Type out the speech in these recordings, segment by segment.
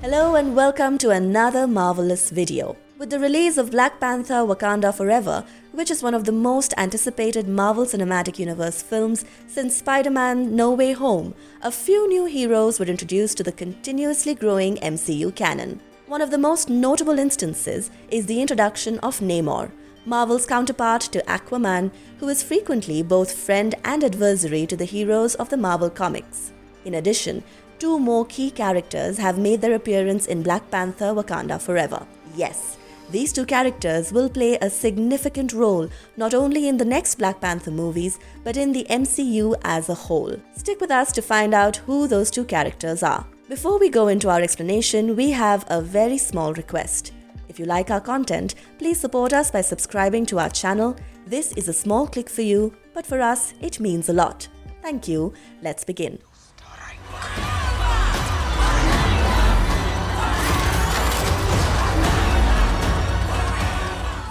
Hello and welcome to another marvelous video. With the release of Black Panther Wakanda Forever, which is one of the most anticipated Marvel Cinematic Universe films since Spider-Man No Way Home, a few new heroes were introduced to the continuously growing MCU canon. One of the most notable instances is the introduction of Namor, Marvel's counterpart to Aquaman, who is frequently both friend and adversary to the heroes of the Marvel comics. In addition, two more key characters have made their appearance in Black Panther Wakanda Forever. Yes, these two characters will play a significant role not only in the next Black Panther movies, but in the MCU as a whole. Stick with us to find out who those two characters are. Before we go into our explanation, we have a very small request. If you like our content, please support us by subscribing to our channel. This is a small click for you, but for us, it means a lot. Thank you. Let's begin.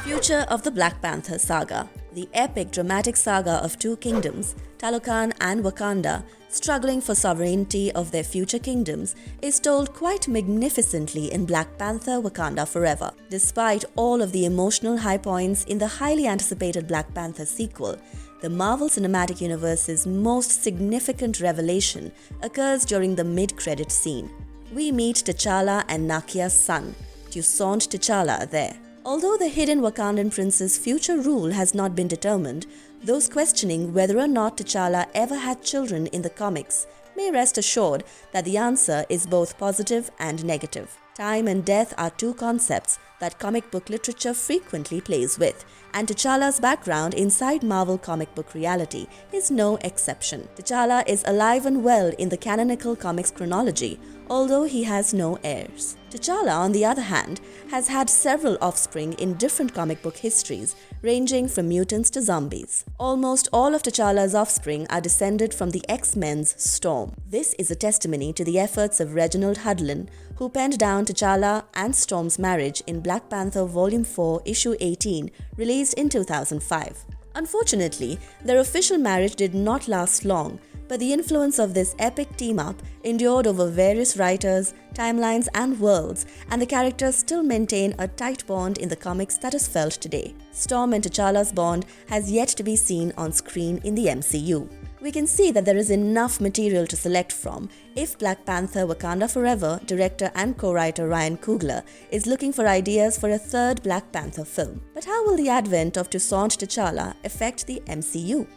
Future of the Black Panther saga. The epic dramatic saga of two kingdoms, Talokan and Wakanda, struggling for sovereignty of their future kingdoms, is told quite magnificently in Black Panther Wakanda Forever. Despite all of the emotional high points in the highly anticipated Black Panther sequel, the Marvel Cinematic Universe's most significant revelation occurs during the mid-credit scene. We meet T'Challa and Nakia's son, Toussaint T'Challa, there. Although the hidden Wakandan prince's future rule has not been determined, those questioning whether or not T'Challa ever had children in the comics may rest assured that the answer is both positive and negative. Time and death are two concepts that comic book literature frequently plays with, and T'Challa's background inside Marvel comic book reality is no exception. T'Challa is alive and well in the canonical comics chronology, although he has no heirs. T'Challa, on the other hand, has had several offspring in different comic book histories, ranging from mutants to zombies. Almost all of T'Challa's offspring are descended from the X-Men's Storm. This is a testimony to the efforts of Reginald Hudlin, who penned down T'Challa and Storm's marriage in Black Panther Volume 4, Issue 18, released in 2005. Unfortunately, their official marriage did not last long, but the influence of this epic team-up endured over various writers, timelines and worlds, and the characters still maintain a tight bond in the comics that is felt today. Storm and T'Challa's bond has yet to be seen on screen in the MCU. We can see that there is enough material to select from if Black Panther Wakanda Forever director and co-writer Ryan Coogler is looking for ideas for a third Black Panther film. But how will the advent of Toussaint T'Challa affect the MCU?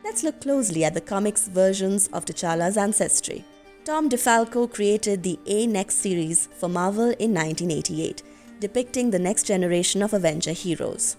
Let's look closely at the comics versions of T'Challa's ancestry. Tom DeFalco created the A-Next series for Marvel in 1988, depicting the next generation of Avenger heroes.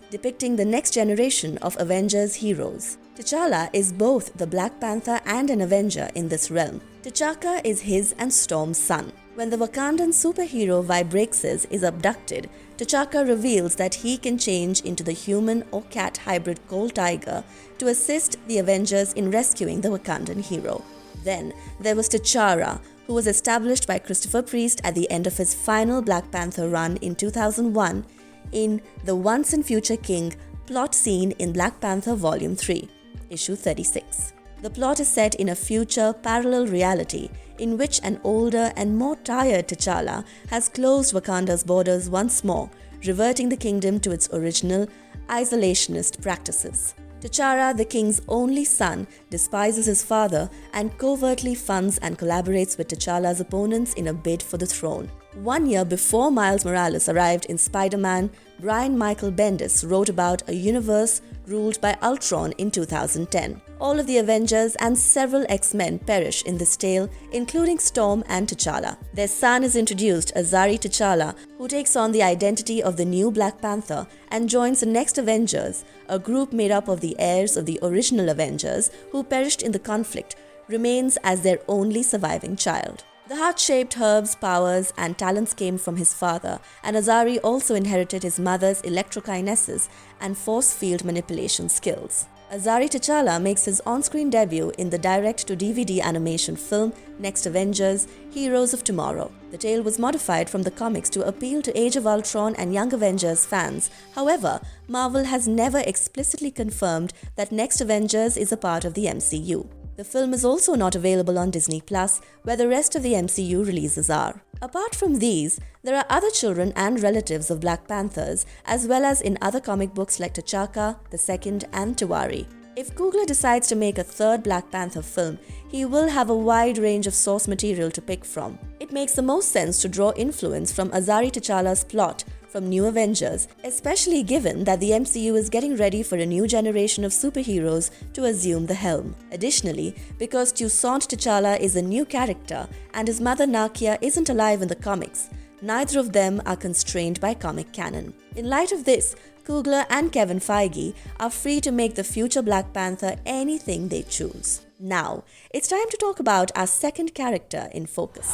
T'Challa is both the Black Panther and an Avenger in this realm. T'Chaka is his and Storm's son. When the Wakandan superhero Vibraxis is abducted, T'Chaka reveals that he can change into the human or cat hybrid Cold Tiger to assist the Avengers in rescuing the Wakandan hero. Then there was T'Chara, who was established by Christopher Priest at the end of his final Black Panther run in 2001 in the Once and Future King plot scene in Black Panther Volume 3, Issue 36. The plot is set in a future parallel reality in which an older and more tired T'Challa has closed Wakanda's borders once more, reverting the kingdom to its original isolationist practices. T'Chara, the king's only son, despises his father and covertly funds and collaborates with T'Challa's opponents in a bid for the throne. 1 year before Miles Morales arrived in Spider-Man, Brian Michael Bendis wrote about a universe ruled by Ultron in 2010. All of the Avengers and several X-Men perish in this tale, including Storm and T'Challa. Their son is introduced, Azari T'Challa, who takes on the identity of the new Black Panther and joins the next Avengers, a group made up of the heirs of the original Avengers who perished in the conflict, remains as their only surviving child. The heart-shaped herbs, powers, and talents came from his father, and Azari also inherited his mother's electrokinesis and force field manipulation skills. Azari T'Challa makes his on-screen debut in the direct-to-DVD animation film Next Avengers: Heroes of Tomorrow. The tale was modified from the comics to appeal to Age of Ultron and Young Avengers fans. However, Marvel has never explicitly confirmed that Next Avengers is a part of the MCU. The film is also not available on Disney Plus, where the rest of the MCU releases are. Apart from these, there are other children and relatives of Black Panthers, as well as in other comic books like T'Chaka, the Second, and Tiwari. If Coogler decides to make a third Black Panther film, he will have a wide range of source material to pick from. It makes the most sense to draw influence from Azari T'Challa's plot from New Avengers, especially given that the MCU is getting ready for a new generation of superheroes to assume the helm. Additionally, because Toussaint T'Challa is a new character and his mother Nakia isn't alive in the comics, neither of them are constrained by comic canon. In light of this, Coogler and Kevin Feige are free to make the future Black Panther anything they choose. Now, it's time to talk about our second character in focus.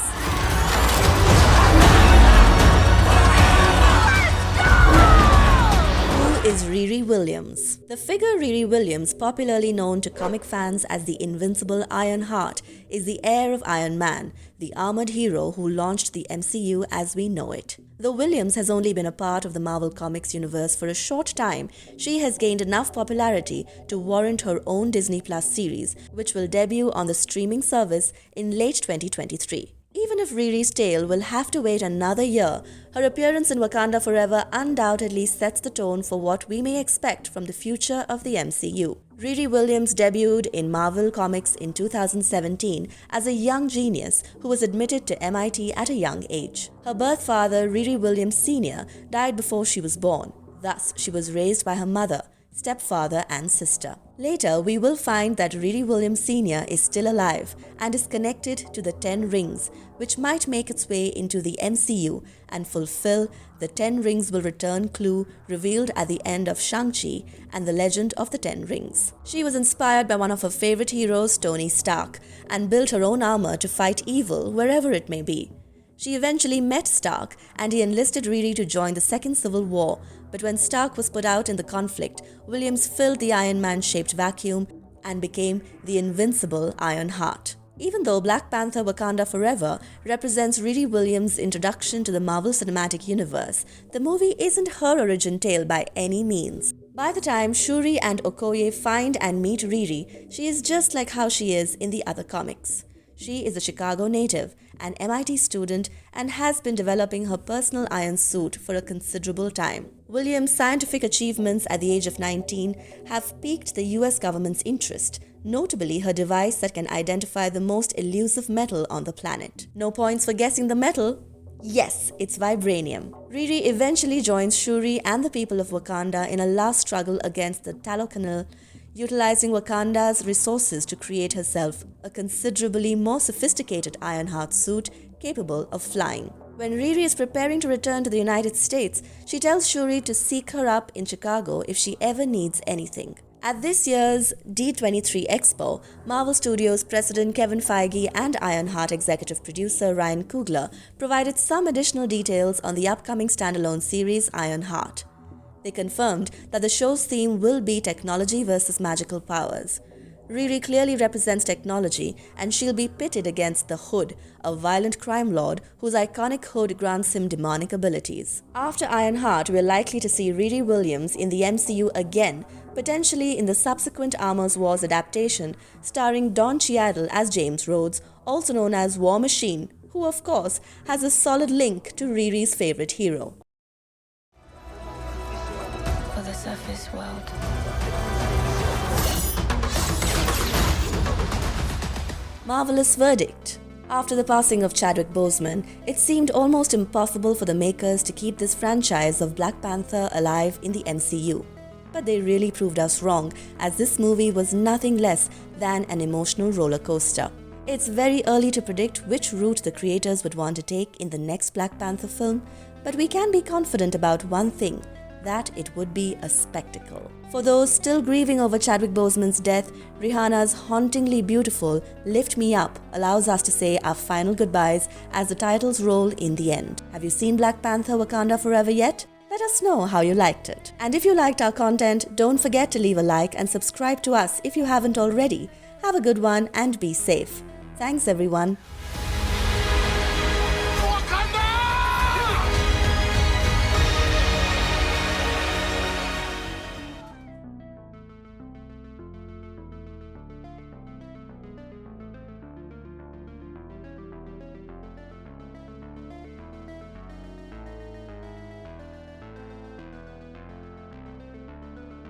Who is Riri Williams? The figure Riri Williams, popularly known to comic fans as the invincible Ironheart, is the heir of Iron Man, the armored hero who launched the MCU as we know it. Though Williams has only been a part of the Marvel Comics universe for a short time, she has gained enough popularity to warrant her own Disney Plus series, which will debut on the streaming service in late 2023. Even if Riri's tale will have to wait another year, her appearance in Wakanda Forever undoubtedly sets the tone for what we may expect from the future of the MCU. Riri Williams debuted in Marvel Comics in 2017 as a young genius who was admitted to MIT at a young age. Her birth father, Riri Williams Sr., died before she was born. Thus, she was raised by her mother, stepfather and sister. Later, we will find that Riri Williams Sr. is still alive and is connected to the 10 Rings, which might make its way into the MCU and fulfill the 10 Rings will return clue revealed at the end of Shang-Chi and the Legend of the 10 Rings. She was inspired by one of her favorite heroes, Tony Stark, and built her own armor to fight evil wherever it may be. She eventually met Stark and he enlisted Riri to join the Second Civil War, but when Stark was put out in the conflict, Williams filled the Iron Man-shaped vacuum and became the invincible Ironheart. Even though Black Panther Wakanda Forever represents Riri Williams' introduction to the Marvel Cinematic Universe, the movie isn't her origin tale by any means. By the time Shuri and Okoye find and meet Riri, she is just like how she is in the other comics. She is a Chicago native, an MIT student, and has been developing her personal iron suit for a considerable time. Williams' scientific achievements at the age of 19 have piqued the US government's interest, notably her device that can identify the most elusive metal on the planet. No points for guessing the metal? Yes, it's vibranium. Riri eventually joins Shuri and the people of Wakanda in a last struggle against the Talokanal, utilizing Wakanda's resources to create herself a considerably more sophisticated Ironheart suit capable of flying. When Riri is preparing to return to the United States, she tells Shuri to seek her up in Chicago if she ever needs anything. At this year's D23 Expo, Marvel Studios president Kevin Feige and Ironheart executive producer Ryan Coogler provided some additional details on the upcoming standalone series Ironheart. They confirmed that the show's theme will be technology versus magical powers. Riri clearly represents technology, and she'll be pitted against the Hood, a violent crime lord whose iconic hood grants him demonic abilities. After Ironheart, we're likely to see Riri Williams in the MCU again, potentially in the subsequent Armor's Wars adaptation, starring Don Cheadle as James Rhodes, also known as War Machine, who of course has a solid link to Riri's favorite hero. For the surface world. Marvelous verdict. After the passing of Chadwick Boseman, it seemed almost impossible for the makers to keep this franchise of Black Panther alive in the MCU. But they really proved us wrong, as this movie was nothing less than an emotional roller coaster. It's very early to predict which route the creators would want to take in the next Black Panther film, but we can be confident about one thing, that it would be a spectacle. For those still grieving over Chadwick Boseman's death, Rihanna's hauntingly beautiful Lift Me Up allows us to say our final goodbyes as the titles roll in the end. Have you seen Black Panther Wakanda Forever yet? Let us know how you liked it. And if you liked our content, don't forget to leave a like and subscribe to us if you haven't already. Have a good one and be safe. Thanks everyone.